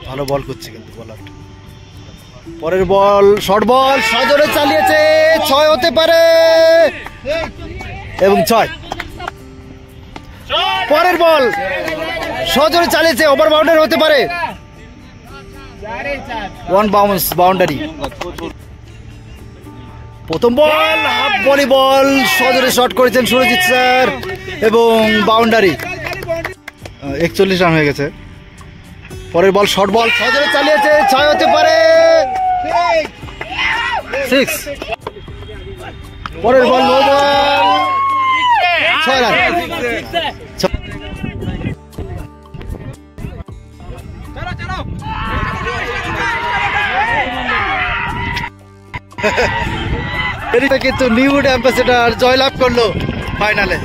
ভালো বল করছে কিন্তু বলারটা। পরের বল শর্ট বল সজোরে চালিয়েছে, 6 হতে পারে এবং 6। পরের বল সজোরে চালিয়েছে, ওভার বাউন্ডারি হতে পারে, 1 বাউন্ডারি। প্রথম বল হাফ ভলিবল সজোরে শট করেছেন সুরজিৎ স্যার এবং বাউন্ডারি, 41 রান হয়ে গেছে। পরের বল শর্ট বল সজোরে চালিয়েছে, 6 হতে পারে, 6। পরের বল নো বল, 6 রান। কিন্তু নিউউড অ্যাম্বাসেডর জয়লাভ করলো ফাইনালে।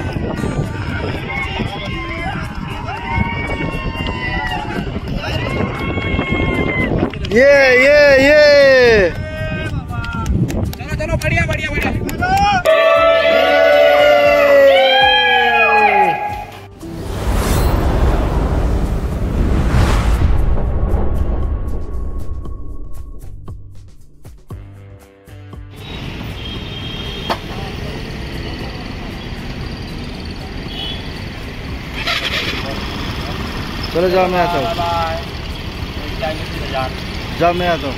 चलो बढ़िया बढ़िया बढ़िया। चलो जाओ मैं आता हूँ, जाओ मैं आता हूँ।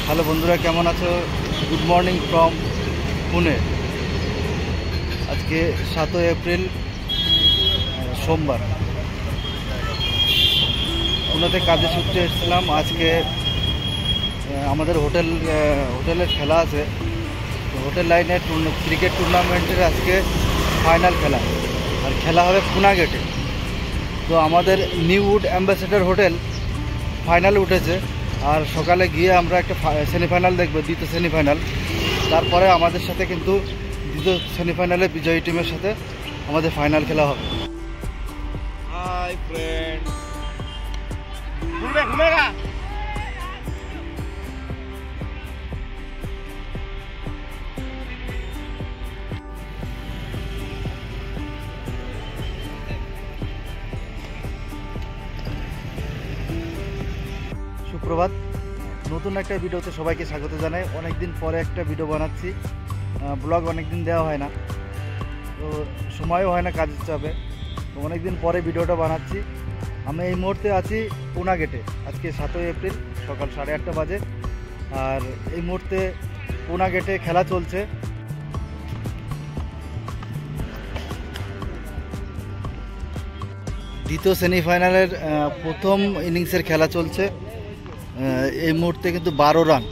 হ্যালো বন্ধুরা, কেমন আছো? Good morning from Pune. আজকে 7 এপ্রিল সোমবার। পুনেতে কাজে সূত্রে এসেছিলাম। আজকে আমাদের হোটেলের খেলা আছে, হোটেল লাইনে ক্রিকেট টুর্নামেন্টের আজকে ফাইনাল খেলা, আর খেলা হবে পুনা গেটে। তো আমাদের নিউউড অ্যাম্বাসেডর হোটেল ফাইনাল উঠেছে, আর সকালে গিয়ে আমরা একটা সেমিফাইনাল দেখব, দ্বিতীয় সেমিফাইনাল। তারপরে আমাদের সাথে কিন্তু দ্বিতীয় সেমিফাইনালে বিজয়ী টিমের সাথে আমাদের ফাইনাল খেলা হবে। हाय फ्रेंड, घूमेगा সুপ্রভাত, নতুন একটা ভিডিওতে সবাইকে স্বাগত জানাই। অনেকদিন পরে একটা ভিডিও বানাচ্ছি, ব্লগ অনেকদিন দেওয়া হয় না, তো সময়ও হয় না কাজের চাপে, তো অনেকদিন পরে ভিডিওটা বানাচ্ছি। আমি এই মুহূর্তে আছি পুনা গেটে। আজকে 7 এপ্রিল সকাল 8:30 বাজে, আর এই মুহূর্তে পুনা গেটে খেলা চলছে। দ্বিতীয় সেমিফাইনালের প্রথম ইনিংসের খেলা চলছে। এই মুহূর্তে কিন্তু 12 রান,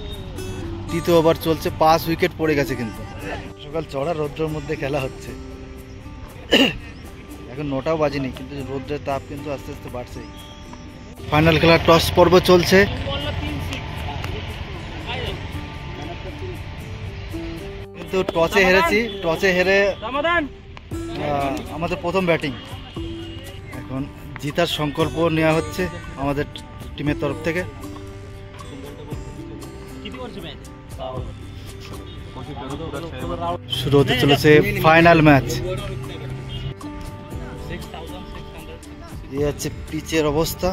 তৃতীয় ওভার চলছে, 5 উইকেট পড়ে গেছে। কিন্তু সকাল চড়া রৌদ্রের মধ্যে খেলা হচ্ছে, এখন 9টাও বাজেনি, কিন্তু রৌদ্রের তাপ কিন্তু আস্তে আস্তে বাড়ছেই। ফাইনাল খেলার টস পর্ব চলছে। কিন্তু টসে হেরেছি, টসে হেরে আমাদের প্রথম ব্যাটিং। এখন জিতার সংকল্প নেওয়া হচ্ছে আমাদের টিমের তরফ থেকে। শুরু হতে চলেছে ফাইনাল ম্যাচ। এই হচ্ছে পিচের অবস্থা।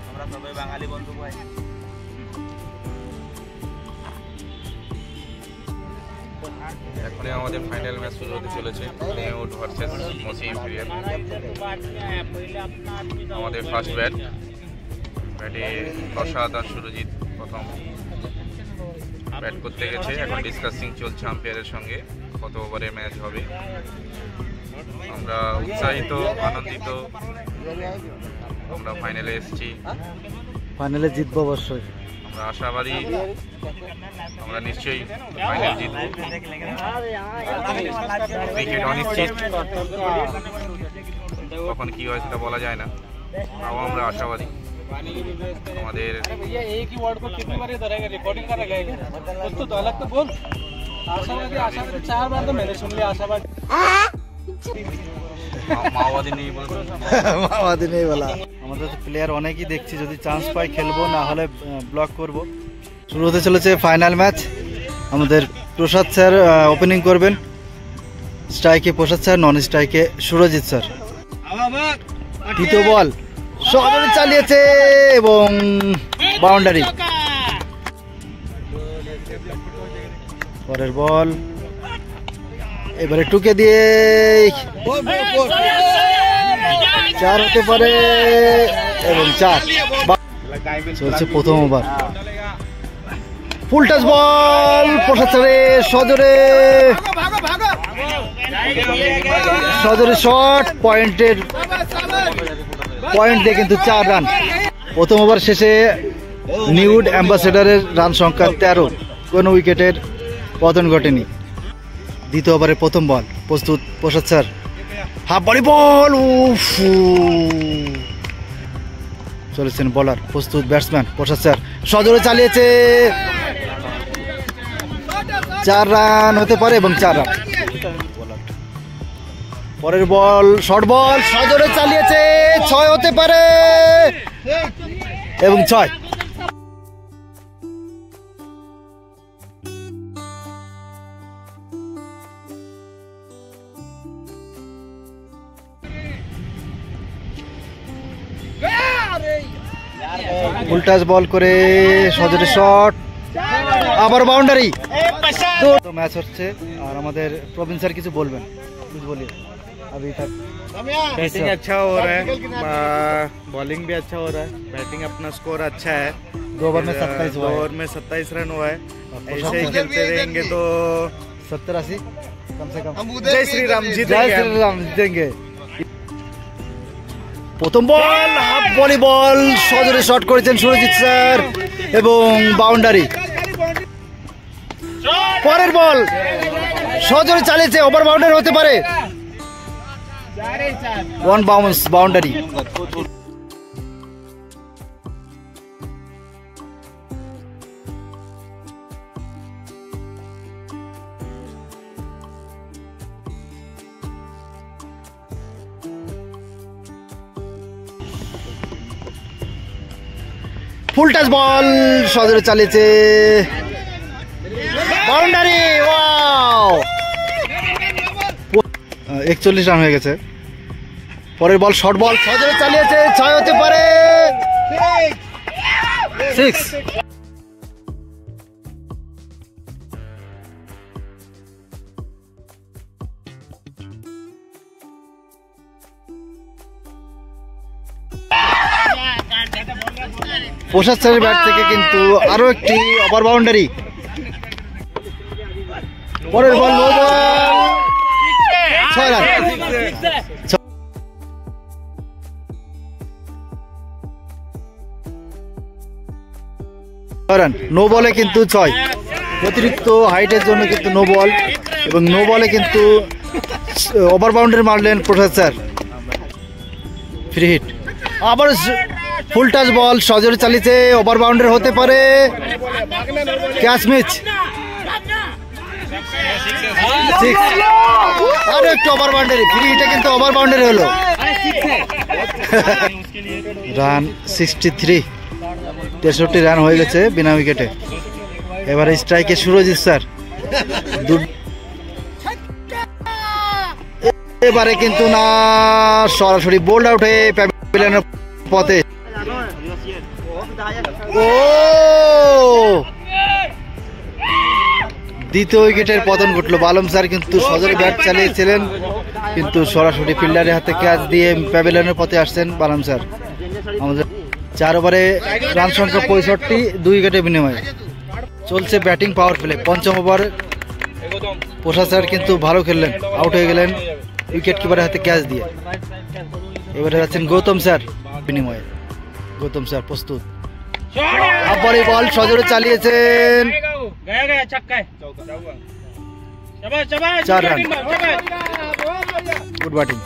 আমরা সবাই বাঙালি বন্ধু ভাই। এখনই আমাদের ফাইনাল ম্যাচ শুরু হতে চলেছে, নিউউড ভার্সেস মসি ইম্পেরিয়াল। আমাদের ফার্স্ট ব্যাটে অসাধারণ সুরজিৎ প্রথম ব্যাট করতে গেছে। এখন ডিসকাসিং চলছে আম্পায়ারের সঙ্গে কত ওভারে ম্যাচ হবে। আমরা উৎসাহিত, আনন্দিত, আমরা ফাইনালে এসেছি, ফাইনালে জিতবো অবশ্যই। আমরা আশাবাদী আমরা নিশ্চয়ই ফাইনাল জিতব। ক্রিকেট অনিশ্চিত, কখন কি হয় সেটা বলা যায় না, তাও আমরা আশাবাদী। আমাদের মাওবাদী নেই বলতে মাওবাদী নেই বলা। আমাদের প্লেয়ার অনেকই দেখছি, যদি চান্স পাই খেলবো, না হলে ব্লক করব। শুরু হতে চলেছে ফাইনাল ম্যাচ। আমাদের প্রসাদ স্যার ওপেনিং করবেন, স্ট্রাইকে প্রসাদ স্যার, নন স্ট্রাইকে সুরজিৎ স্যার। দ্বিতীয় বল সজরে চালিয়েছে এবং বাউন্ডারি। পরের বল এবারে টুকে দিয়ে 4 হতে পারে এবং 4। চলছে প্রথম ওভার। ফুল টাচ বল প্রসাদ স্যারের সজরে শট, পয়েন্ট দিয়ে কিন্তু 4 রান। প্রথম ওভার শেষে নিউড অ্যাম্বাসেডারের রান সংখ্যা 13, কোনো উইকেটের পতন ঘটেনি। দ্বিতীয় ওভারের প্রথম বল প্রস্তুত প্রসাদ স্যার, হাফ বডি বল, চলেছেন বলার, প্রস্তুত ব্যাটসম্যান প্রসাদ স্যার, সজোরে চালিয়েছে, 4 রান হতে পারে এবং 4 রান। পরের বল শর্ট বল, সজোরে চালিয়েছে, 6 হতে পারে এবং 6। ফুল টাচ বল করে সজোরে শট, আবার বাউন্ডারি। তো ম্যাচ হচ্ছে, আর আমাদের প্রবীণ স্যার কিছু বলবেন, कुछ बोलिए। अभी तक बैटिंग अच्छा हो रहा है, बॉलिंग भी अच्छा हो रहा है, बैटिंग अपना स्कोर अच्छा है। 2 ओवर में 27 हुआ है। 2 ओवर में 27 रन हुआ है। ऐसे ही खेलते रहेंगे तो 70-80 कम से कम। जय श्री राम जय जीतेंगे। श्री राम জিতেंगे। প্রথম বল হাফ ভলিবল, সজোরে শট করেছেন সুরজিৎ স্যার এবং বাউন্ডারি। পরের বল সজোরে চালিয়েছে, ওভার বাউন্ডারি হতে পারে, 1 বাউন্স, বাউন্ডারি। ফুল টাচ বল সজোরে চালিয়েছে, বাউন্ডারি। ওয়াও, 41 রান হয়ে গেছে। পরের বল শর্ট বল, সজোরে চালিয়েছে, 6 হতে পারে, 6। প্রসাদ স্যারের ব্যাট থেকে কিন্তু আরো একটি ওভার বাউন্ডারি। পরের ball no ball, 6 run. No বলে কিন্তু 6, অতিরিক্ত হাইটের জন্য কিন্তু নো বল, এবং নো বলে কিন্তু ওভার বাউন্ডারি মারলেন প্রসাদ স্যার। ফ্রি হিট, আবার ফুল টাচ বল সজোরে চালিয়েছে, ওভার বাউন্ডারি হতে পারে, ক্যাচ মিস, 6। আরো একটু ওভার বাউন্ডারি, ফ্রি হিটে কিন্তু ওভার বাউন্ডারি হলো। রান 63, 63 রান হয়ে গেছে বিনা উইকেটে। এবারে স্ট্রাইকে সুরজিৎ স্যার, এবারে কিন্তু না, সরাসরি বোল্ড আউট হয়ে প্যাভিলিয়নের পথে। ও, দ্বিতীয় উইকেটের পতন ঘটলো। বালম স্যার কিন্তু সজোরে ব্যাট চালিয়েছিলেন, কিন্তু সরাসরি ফিল্ডারের হাতে ক্যাচ দিয়ে প্যাভিলিয়নের পথে আসছেন বালম স্যার। আমাদের 4 ওভারে রান সংখ্যা 65, 2 উইকেটের বিনিময়ে। চলছে ব্যাটিং পাওয়ার প্লে। পঞ্চম ওভার প্রসাদ স্যার কিন্তু ভালো খেললেন, আউট হয়ে গেলেন উইকেট কিপারের হাতে ক্যাচ দিয়ে। এবারে যাচ্ছেন গৌতম স্যার বিনিময়ে। গৌতম স্যার প্রস্তুত, আবারই বল সজোরে চালিয়েছেন, চার রান। Good batting.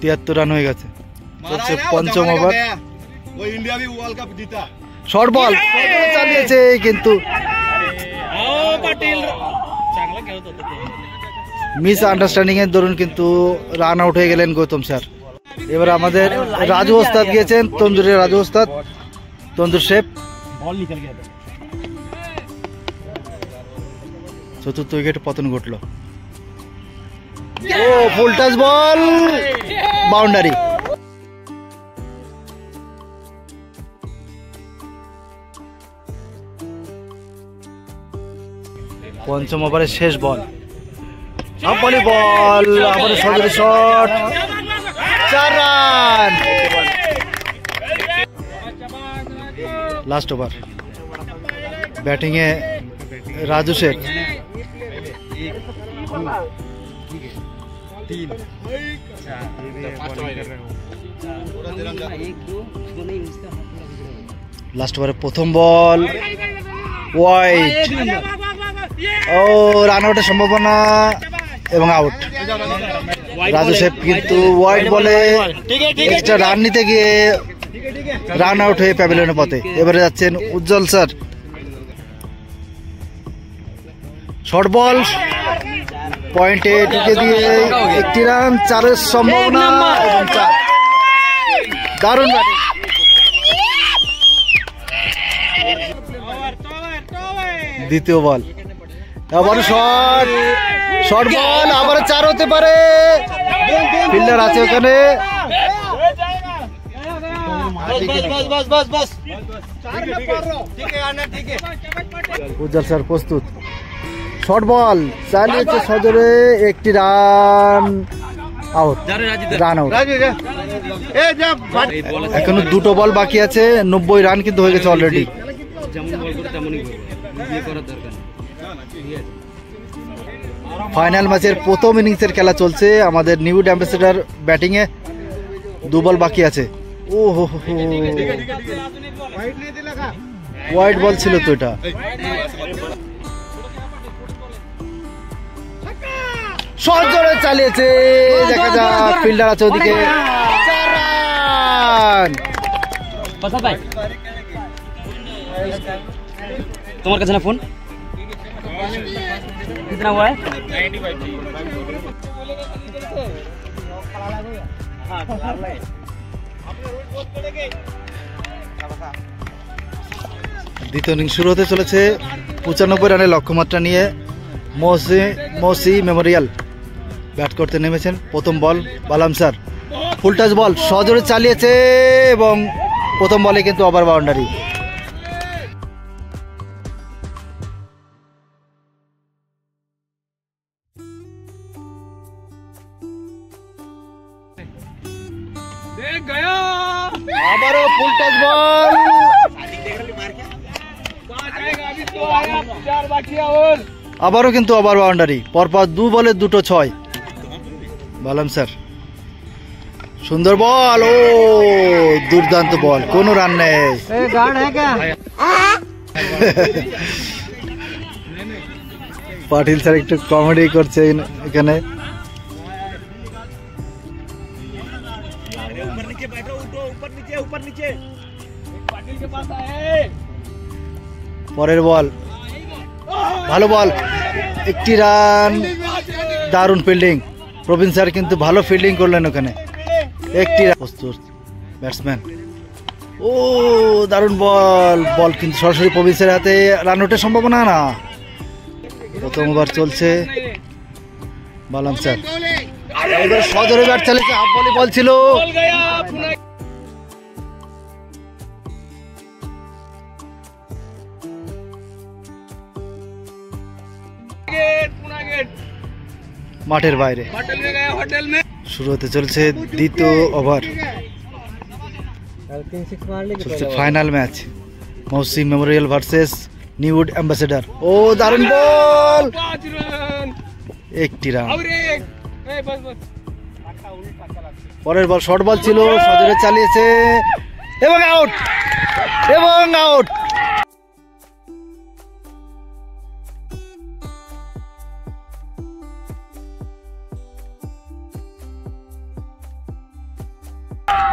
73 রান হয়ে গেছে। চলছে পঞ্চম ওভার। শর্ট বল চালিয়েছে কিন্তু মিস আন্ডারস্ট্যান্ডিং এর দরুন কিন্তু রান আউট হয়ে গেলেন গৌতম স্যার। এবার আমাদের রাজু ওস্তাদ গিয়েছেন, তন্দুরের রাজু ওস্তাদ, তন্দুর শেফ। চতুর্থ উইকেটে পতন ঘটলো। ও ফুল টাচ বল, বাউন্ডারি। পঞ্চম ওভারের শেষ বল, আব্বালি বল, আবার সজোরে শট, 4 রান। লাস্ট ওভার, ব্যাটিং এ রাজু শেখ। লাস্ট ওভারে প্রথম বল ওয়াইড, ও রান আউটের সম্ভাবনা এবং আউট। রাজু শেখ কিন্তু ওয়াইড বলে এক্সট্রা রান নিতে গিয়ে রান আউট হয়ে প্যাভিলিয়নের পথে। এবারে যাচ্ছেন উজ্জ্বল স্যার। শর্ট বল পয়েন্টে ঢুকে দিয়ে 1 রান, 4-এর সম্ভাবনা এবং 4। দারুণ ব্যাটিং। দ্বিতীয় বল, আবার শর্ট বল, আবার 4 হতে পারে, ফিল্ডার আছে ওখানে। উজ্জ্বল স্যার প্রস্তুত। শর্ট বল চালিয়েছে সজোরে, 1 রান, আউট, রান আউট। এখনো 2টো বল বাকি আছে, 90 রান কিন্তু হয়ে গেছে অলরেডি। ফাইনাল ম্যাচের প্রথম ইনিংসের খেলা চলছে। আমাদের নিউড অ্যাম্বাসেডর ব্যাটিং এ, 2 বল বাকি আছে। ও হো হো, হোয়াইট বল ছিল তো এটা। সজোরে চালিয়েছে, দেখা যাক ফিল্ডার আছে ওদিকে, 4 রান। তোমার কাছে না ফোন कितना हुआ है? 95। দ্বিতীয় ইনিংস শুরু হতে চলেছে 95 রানের লক্ষ্যমাত্রা নিয়ে। মৌসি মেমোরিয়াল ব্যাট করতে নেমেছেন। প্রথম বল বালাম স্যার, ফুল টাচ বল সজোরে চালিয়েছে এবং প্রথম বলে কিন্তু ওভার বাউন্ডারি। আবারও ফুল টাচ বল, আবারও কিন্তু ওভার বাউন্ডারি। পরপর 2 বলে 2টো 6। বালাম স্যার, সুন্দর বল, ও দুর্দান্ত বল, কোনো রান নেই। পাটিল স্যার একটু কমেডি করছে এখানে। পরের বল, ভালো বল, 1 রান, দারুণ ফিল্ডিং। প্রবীণ স্যার কিন্তু ভালো ফিল্ডিং করলেন ওখানে। 1 রান প্রস্তুত ব্যাটসম্যান, ও দারুণ বল কিন্তু সরাসরি প্রবীণ স্যারের হাতে, রান আউটের সম্ভাবনা না। প্রথম ওভার চলছে, বালাম স্যার এবার সজোরে ব্যাট চালিয়েছে, হাফ বলি বল ছিল। মাঠের বাইরে শুরু হতে চলছে দ্বিতীয় ওভার। চলছে final match, Mousi memorial versus নিউড অ্যাম্বাসেডর। ও দারুণ বল, 1 রান। পরের বল শর্ট বল ছিল, সজরে চালিয়েছে এবং আউট এবং আউট।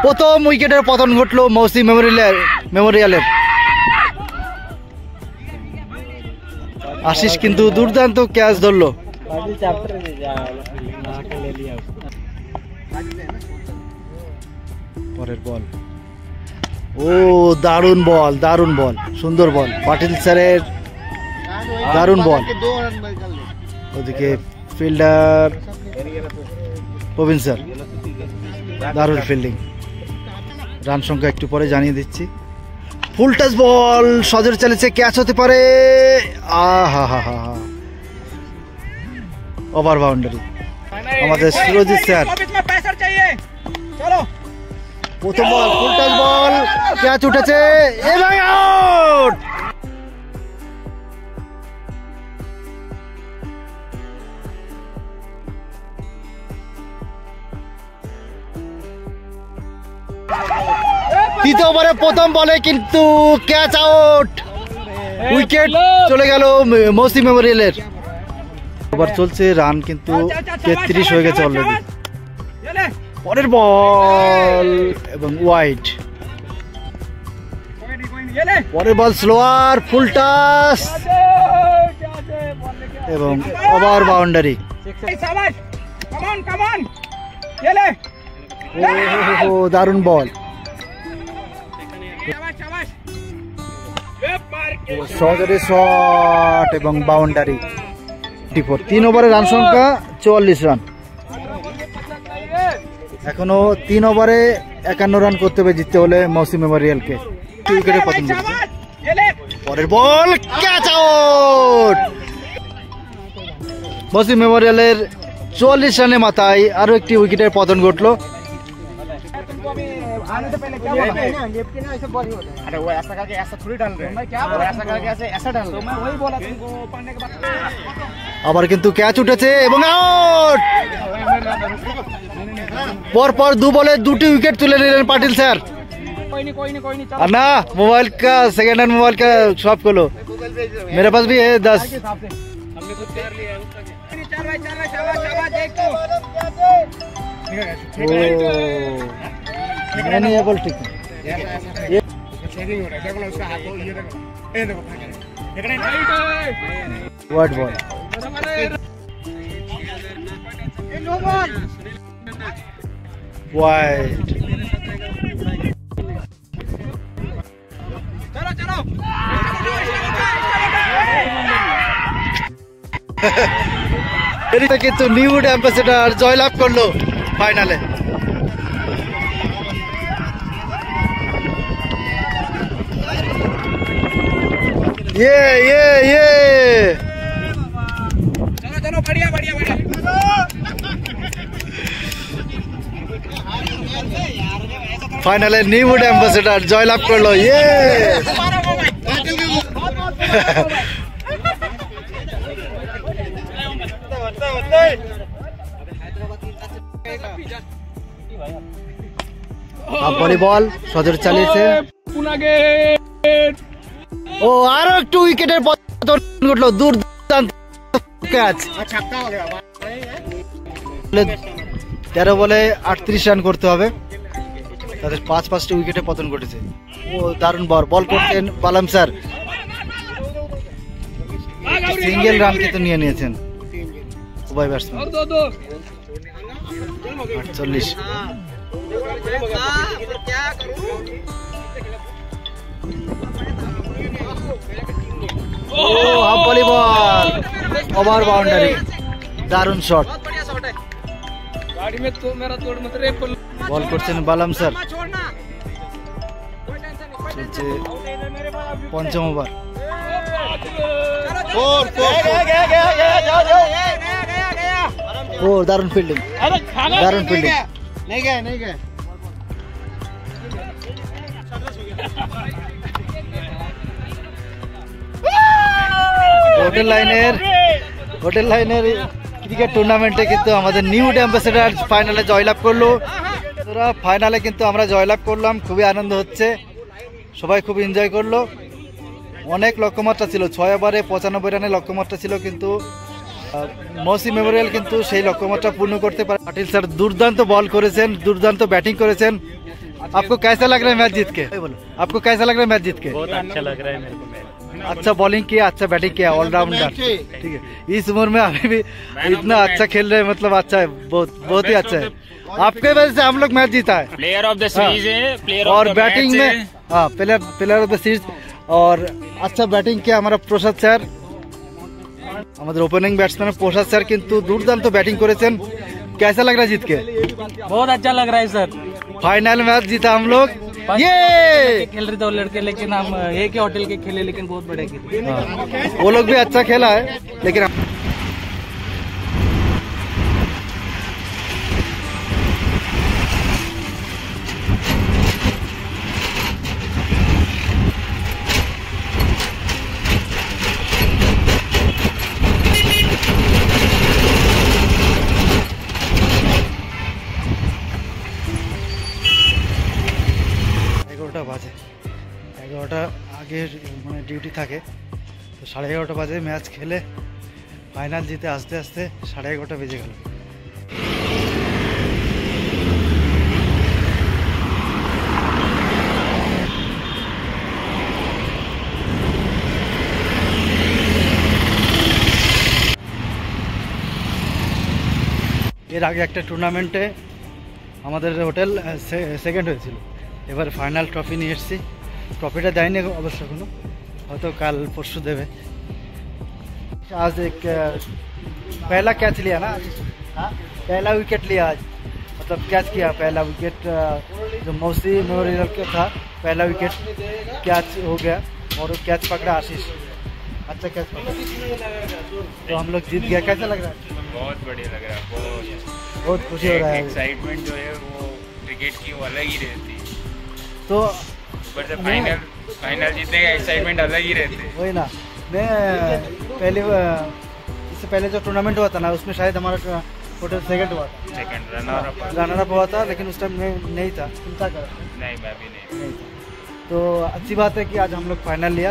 প্রথম উইকেটের পতন ঘটলো মৌসি মেমোরিয়ালের। আশিস কিন্তু দুর্দান্ত ক্যাচ ধরলো। পরের বল, ও দারুণ বল, দারুণ বল, সুন্দর বল, পাটিল স্যারের দারুণ বল। ওদিকে ফিল্ডার প্রবীণ স্যার, দারুণ ফিল্ডিং। রান সংখ্যা একটু পরে জানিয়ে দিচ্ছি। ফুল টাচ বল, সজর চালিয়েছে, ক্যাচ হতে পারে, আহা হা হা হা, ওভার বাউন্ডারি। আমাদের সুরজিৎ স্যার প্রথম বল, ফুল টাচ বল, ক্যাচ উঠেছে এবং আউট। তৃতীয় ওভারে প্রথম বলে কিন্তু ক্যাচ আউট, উইকেট চলে গেল মৌসি মেমোরিয়ালের। ওভার চলছে, রান কিন্তু 33 হয়ে গেছে অলরেডি। পরের বল এবং ওয়াইড, পরের বল স্লোয়ার, ফুল টাচ এবং ওভার বাউন্ডারি। ও দারুণ বল, সজরে শট এবং বাউন্ডারি। 3 ওভারে রান সংখ্যা 44 রান। এখনো 3 ওভারে 51 রান করতে হবে জিততে হলে মৌসি মেমোরিয়ালকে। উইকেটে পতন ঘটেছে। পরের বল ক্যাচ আউট। মৌসি মেমোরিয়ালের 44 রানের মাথায় আরো একটি উইকেটের পতন ঘটলো। आने से पहले क्या बोला लेफ्ट ना ऐसे बॉल होता है। अरे वो ऐसा करके ऐसा थोड़ी डाल रहे हैं। मैं क्या बोला ऐसा करके ऐसा डाल रहे हैं। मैं वही बोला तुमको पढ़ने के बाद। আবার কিন্তু ক্যাচ উঠেছে এবং আউট। পরপর 2 বলে 2টি উইকেট তুলে নিলেন পাটিল স্যার। कोई नहीं और ना मोबाइल का सेकंड हैंड मोबाइल का शॉप खोलो, मेरे पास भी है 10। हमने खुद कर लिया है उसका। 4 भाई शाबाश देख तो। नहीं है बॉल ठीक है, ये सेविंग हो रहा है। देखो ना उसका हाथ, ये देखो, ये देखो वाइड बॉल, ये नो बॉल वाइड। चलो এটা কিন্তু নিউড অ্যাম্বাসেডর জয়লাভ করলো ফাইনালে। ये चलो बढ़िया ফাইনালে নিউড অ্যাম্বাসেডর জয়লাভ করলো। বল সজর চালিয়েছে, ও আরো একটু উইকেটের পতন ঘটলো, দুর্দান্ত ক্যাচ। 13 বলে 38 রান করতে হবে, তাদের 5টি উইকেটে পতন ঘটেছে। ও দারুণ বল করতেন বালাম স্যার, সিঙ্গেল রান কিন্তু নিয়ে নিয়েছেন উভয় batsman. 48 half volleyball, over boundary, দারুণ শট। বল করছেন বালাম স্যার, চলছে 5ম ওভার। ও দারুণ ফিল্ডিং, দারুণ ফিল্ডিং। नहीं गए হোটেল লাইনের ক্রিকেট টুর্নামেন্টে কিন্তু আমাদের নিউড অ্যাম্বাসেডর ফাইনালে জয়লাভ করলো। তোরা ফাইনালে কিন্তু আমরা জয়লাভ করলাম, খুবই আনন্দ হচ্ছে, সবাই খুব এনজয় করলো। অনেক লক্ষ্যমাত্রা ছিল, 6 ওভারে 95 রানের লক্ষ্যমাত্রা ছিল, কিন্তু মৌসি মেমোরিয়াল কিন্তু সেই লক্ষ্যমাত্রা পূর্ণ করতে পারে। পাটিল স্যার দুর্দান্ত বল করেছেন, দুর্দান্ত ব্যাটিং করেছেন। आपको कैसा लग रहा है मैच जीत के? बोलो, आपको कैसा लग रहा है मैच जीत के? बहुत अच्छा लग रहा है मेरे को। अच्छा बॉलिंग किया, अच्छा बैटिंग किया, ऑलराउंडर। ठीक है, इस उम्र में अभी भी इतना अच्छा खेल रहे हैं, मतलब अच्छा है, बहुत ही अच्छा है। आपके वजह से हम लोग मैच जीता है। प्लेयर ऑफ द सीरीज है, प्लेयर और बैटिंग में हाँ प्लेयर ऑफ द सीरीज, और अच्छा बैटिंग किया हमारा प्रसाद স্যার। আমাদের ওপেনিং ব্যাটসম্যান প্রসাদ স্যার কিন্তু দুর্দান্ত ব্যাটিং করেছেন। कैसा लग रहा है जीत के? बहुत अच्छा लग रहा है सर। फाइनल मैच जीता हम लोग, ये खेल रहे थे वो लड़के, लेकिन हम एक ही होटल के खेले, लेकिन बहुत बड़े खेले। वो लोग भी अच्छा खेला है, लेकिन বাজে 11টা আগে মানে ডিউটি থাকে, তো 11:30 বাজে ম্যাচ খেলে ফাইনাল জিতে আসতে আসতে 11:30 বেজে গেল। এর আগে একটা টুর্নামেন্টে আমাদের হোটেল সেকেন্ড হয়েছিল, এবার ফাইনাল ট্রফি নিয়ে এসেছি। ট্রফিটা দেয়নি অবশ্য এখনো, হয়তো কাল পরশু দেবে। आज एक पहला कैच लिया ना, पहला विकेट लिया आज, मतलब कैच किया पहला विकेट, जो मौसी मेमोरियल का था पहला विकेट कैच हो गया, और कैच पकड़ा आशीष, अच्छा कैच पकड़ा, तो हम लोग जीत गया। कैसा लग रहा है? बहुत बढ़िया लग रहा है, बहुत खुशी हो रहा है। एक्साइटमेंट जो है वो क्रिकेट की वो अलग ही रहती है, तो बट फाइनल जीतने का एक्साइटमेंट अलग ही रहते हैं। वही ना, मैं पहले इससे पहले जो टूर्नामेंट हुआ था ना, उसमें शायद हमारा टोटल सेकंड हुआ था, सेकंड रनर अप हुआ था, लेकिन उस टाइम मैं नहीं था, चिंता कर नहीं, मैं भी नहीं। तो अच्छी बात है कि आज हम लोग फाइनल लिया।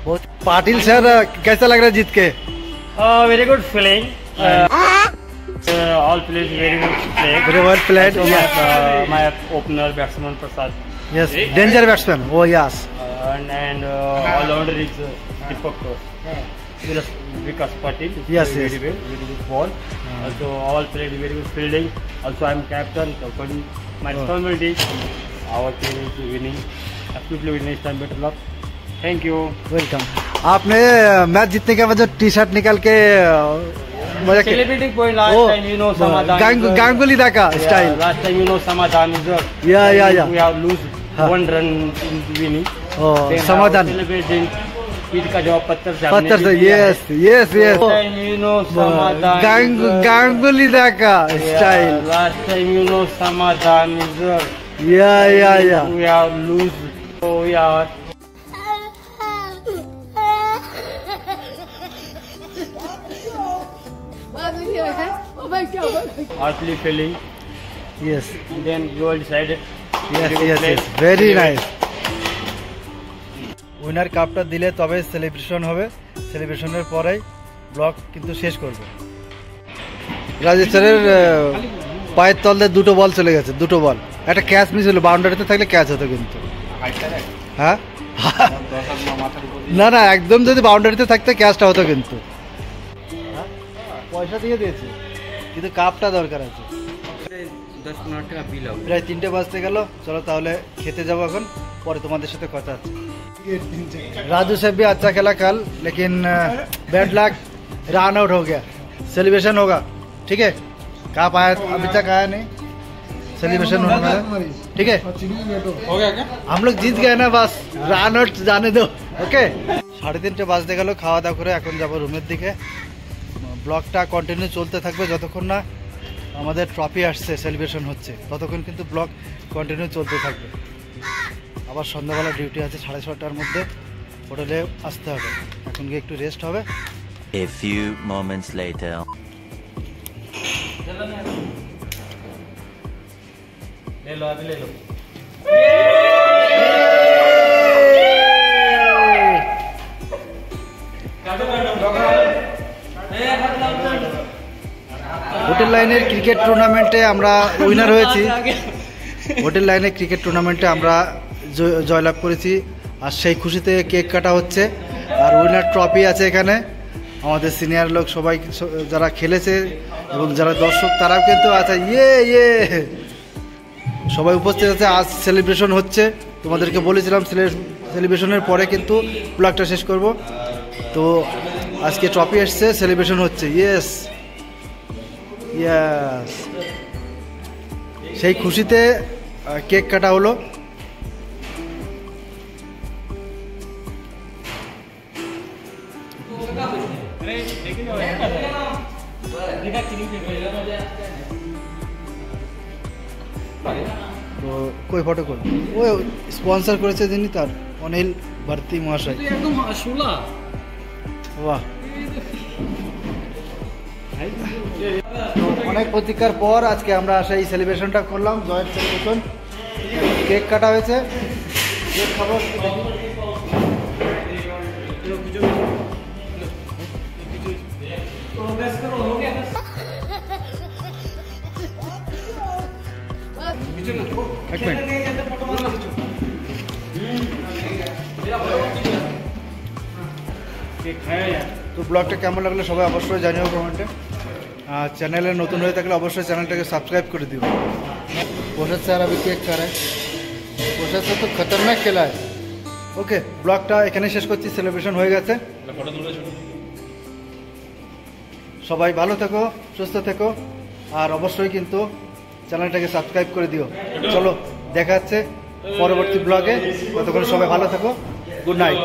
बहुत पाटिल सर कैसा लग रहा है जीत के? Very good feeling. All players very good played. Very well played. Yes. My opener batsman Prasad. Yes, danger batsman. Oh yes. And all rounder is Deepak Vikas Patil. Yes, very yes. well, very good ball. Also all played very good fielding. Also I am captain. So my responsibility. Our team is winning. Absolutely winning. This time better luck. Thank you. Welcome. आपने match जीतने के बाद जो T shirt निकाल के मजा किया, Celebrating point last time you know Samadhan. Ganguly दा का style, Last time you know Samadhan is there. Yeah. We have lose one run in winning. Oh, Then Samadhan. Celebrating Eid का जवाब पत्थर से पत्थर से, yes Last time you know Samadhan. Ganguly दा का style, Last time you know Samadhan is there. या We have lose. So we are. Heartily feeling. Yes Then you all decided. Yes very nice. Winner কাপটা দিলে তবে celebration হবে, সেলিব্রেশনের পরেই blog কিন্তু শেষ করবে। রাজেশ্বরের পায়ের তল দিয়ে দুটো বল চলে গেছে, দুটো বল, একটা ক্যাচ মিস হলো, বাউন্ডারিতে থাকলে ক্যাচ হতো কিন্তু। হ্যাঁ না একদম যদি বাউন্ডারিতে থাকতে ক্যাচটা হতো কিন্তু। পয়সা দিয়ে দিয়েছে, কিন্তু কাপটা দরকার আছে। 10-15 টাকা বিল হবে। প্রায় 3টে বাজতে গেল, চলো তাহলে খেতে যাবো এখন, পরে तुम्हारे साथ কথা আছে। राजू से भी अच्छा खेला कल, लेकिन बैड लक, रन आउट हो गया। सेलिब्रेशन होगा, ठीक है? कहाँ आया, अभी तक आया नहीं, सेलिब्रेशन होगा, ठीक है? हो गया क्या? हम लोग जीत गए ना, बस रन आउट जाने दो, ओके? 3:30 বাজতে গেল, খাওয়া দাওয়া করে এখন যাবো রুমের দিকে। ব্লগটা কন্টিনিউ চলতে থাকবে যতক্ষণ না আমাদের ট্রফি আসছে, সেলিব্রেশন হচ্ছে, ততক্ষণ কিন্তু ব্লগ কন্টিনিউ চলতে থাকবে। আবার সন্ধ্যাবেলা ডিউটি আছে, 6:30টার মধ্যে হোটেলে আসতে হবে, এখন গিয়ে একটু রেস্ট হবে। A few moments later. ले लो अभी ले लो হোটেল লাইনের ক্রিকেট টুর্নামেন্টে আমরা উইনার হয়েছি। হোটেল লাইনের ক্রিকেট টুর্নামেন্টে আমরা জয়লাভ করেছি। আর সেই খুশিতে কেক কাটা হচ্ছে। আর উইনার ট্রফি আছে এখানে। আমাদের সিনিয়র লোক সবাই যারা খেলেছে এবং যারা দর্শক তারাও কিন্তু আছে। ইয়ে সবাই উপস্থিত আছে। আজ সেলিব্রেশন হচ্ছে। তোমাদেরকে বলেছিলাম সেলিব্রেশনের পরে কিন্তু ব্লগটা শেষ করব। তো আজকে ট্রফি এসছে, সেলিব্রেশন হচ্ছে। ইয়েস সেই খুশিতে কেক কাটা হলো। তো কই ফটো কর ও স্পন্সর করেছে যিনি তার অনিল ভারতী মহাশয়। একদম আসলা বাহ, অনেক প্রতীক্ষার পর আজকে আমরা সেই সেলিব্রেশনটা করলাম, জয়েন্ট সেলিব্রেশন। কেক কাটা হয়েছে, কেক খাবো। এক মিনিট। তো ব্লগটা কেমন লাগলো সবাই অবশ্যই জানিও কমেন্টে। আর চ্যানেলে নতুন হয়ে থাকলে অবশ্যই চ্যানেলটাকে সাবস্ক্রাইব করে দিও। প্রসাদ স্যার अभी কেক खा रहा है। প্রসাদ স্যার তো খতরনাক খেলা है। ওকে, ব্লগটা এখানে শেষ করছি। সেলিব্রেশন হয়ে গেছে। সবাই ভালো থেকো, সুস্থ থেকো। আর অবশ্যই কিন্তু চ্যানেলটাকে সাবস্ক্রাইব করে দিও। চলো দেখা যাচ্ছে পরবর্তী ব্লগে। ততক্ষণ সবাই ভালো থেকো। Good night.